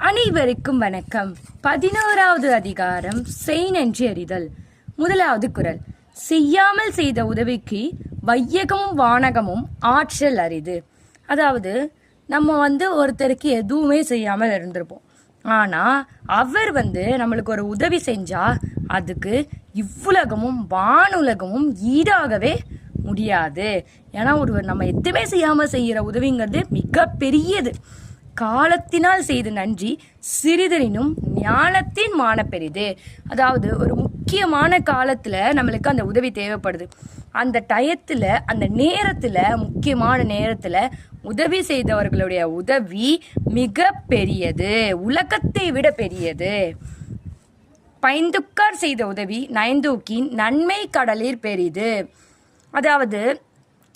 அனைவருக்கும் வணக்கம். 11வது அதிகாரம் செய் நன்றி அறிதல். முதலாவது குறள். செய்யாமல் செய்த உதவிக்கு வையகமும் வானகமும் ஆற்றல் அரிது. அதாவது நம்ம ஒருத்தருக்கு எதுவுமே செய்யாமல் இருந்திருப்போம். ஆனால் அவர் நம்மளுக்கு ஒரு உதவி செஞ்சா அதுக்கு இவ்வுலகமும் வானுலகமும் ஈடாகவே முடியாது. ஏன்னா ஒருவர் நம்ம எதுவுமே செய்யாமல் செய்கிற உதவிங்கிறது மிக பெரியது. காலத்தினால் செய்த நன்றி சிறிதனினும் ஞானத்தின் மான பெரிது. அதாவது ஒரு முக்கியமான காலத்தில் நம்மளுக்கு அந்த உதவி தேவைப்படுது. அந்த டயத்தில் அந்த நேரத்தில் முக்கியமான நேரத்தில் உதவி செய்தவர்களுடைய உதவி மிக பெரியது, உலகத்தை விட பெரியது. பைந்துக்கார் செய்த உதவி நைந்தூக்கின் நன்மை கடலில் பெரிது. அதாவது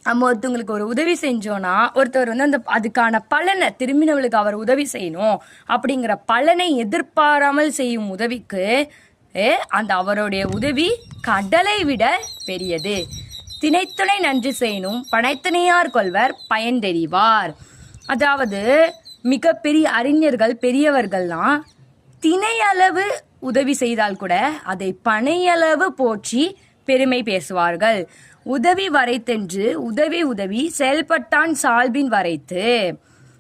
நம்ம ஒருத்தவங்களுக்கு ஒரு உதவி செஞ்சோன்னா ஒருத்தர் அதுக்கான பலனை திரும்பி நம்மளுக்கு அவர் உதவி செய்யணும் அப்படிங்கிற பலனை எதிர்பாராமல் செய்யும் உதவிக்கு அந்த அவருடைய உதவி கடலை விட பெரியது. திணைத்துணை நன்றி செய்யணும் பனைத்துணையார் கொள்வர் பயன் தெரிவார். அதாவது மிகப்பெரிய அறிஞர்கள் பெரியவர்கள்லாம் திணையளவு உதவி செய்தால் கூட அதை பனையளவு போற்றி பெருமை பேசுவார்கள். உதவி வரைத்தென்று உதவி செயல்பட்டான் சால்பின் வரைத்து.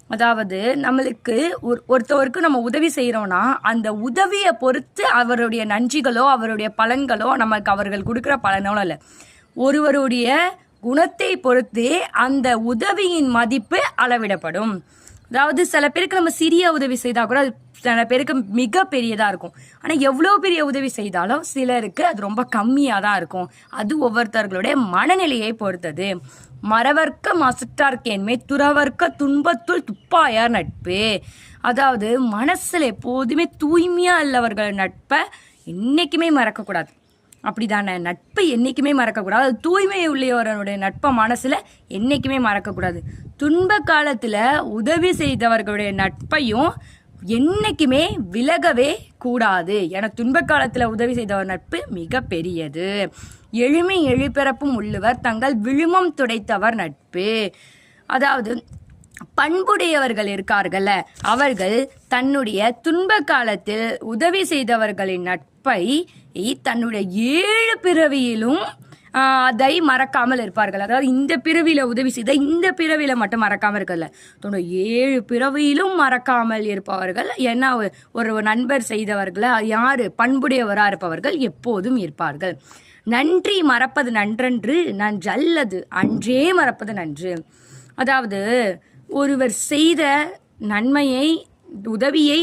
அதாவது நம்மளுக்கு ஒருத்தவருக்கு நம்ம உதவி செய்கிறோன்னா அந்த உதவியை பொறுத்து அவருடைய நன்றிகளோ அவருடைய பலன்களோ நமக்கு அவர்கள் கொடுக்குற பலனோ இல்லை, ஒருவருடைய குணத்தை பொறுத்தே அந்த உதவியின் மதிப்பு அளவிடப்படும். அதாவது சில பேருக்கு நம்ம சிறிய உதவி செய்தால் கூட அது சில பேருக்கு மிக பெரியதாக இருக்கும். ஆனால் எவ்வளோ பெரிய உதவி செய்தாலும் சிலருக்கு அது ரொம்ப கம்மியாக தான் இருக்கும். அது ஒவ்வொருத்தர்களுடைய மனநிலையை பொறுத்தது. மறவர்க்க மசுட்டார்க்கேன்மை துறவர்க்க துன்பத்துள் துப்பாயார் நட்பு. அதாவது மனசில் எப்போதுமே தூய்மையாக உள்ளவர்கள் நட்பை என்றைக்குமே மறக்கக்கூடாது. அப்படிதானே? நட்பை என்றைக்குமே மறக்கக்கூடாது. அது தூய்மை உள்ளவர்களுடைய நட்பை மனசில் என்றைக்குமே மறக்கக்கூடாது. துன்ப காலத்தில் உதவி செய்தவர்களுடைய நட்பையும் என்றைக்குமே விலகவே கூடாது. ஏன்னா துன்ப காலத்தில் உதவி செய்தவர் நட்பு மிக பெரியது. எளிமை எழிப்பிறப்பும் உள்ளவர் தங்கள் விழுமம் துடைத்தவர் நட்பு. அதாவது பண்புடையவர்கள் இருக்கார்கள, அவர்கள் தன்னுடைய துன்ப காலத்தில் உதவி செய்தவர்களின் நட்பை தன்னுடைய 7 பிறவியிலும் அதை மறக்காமல் இருப்பார்கள். அதாவது இந்த பிறவியில் உதவி செய்த இந்த பிறவியில் மட்டும் மறக்காமல் இருக்கல, 7 பிறவியிலும் மறக்காமல் இருப்பவர்கள். ஏன்னா ஒரு நண்பர் செய்தவர்களை யார் பண்புடையவராக இருப்பவர்கள் எப்போதும் இருப்பார்கள். நன்றி மறப்பது நன்றன்று நன்றல்லது அன்றே மறப்பது நன்று. அதாவது ஒருவர் செய்த நன்மையை உதவியை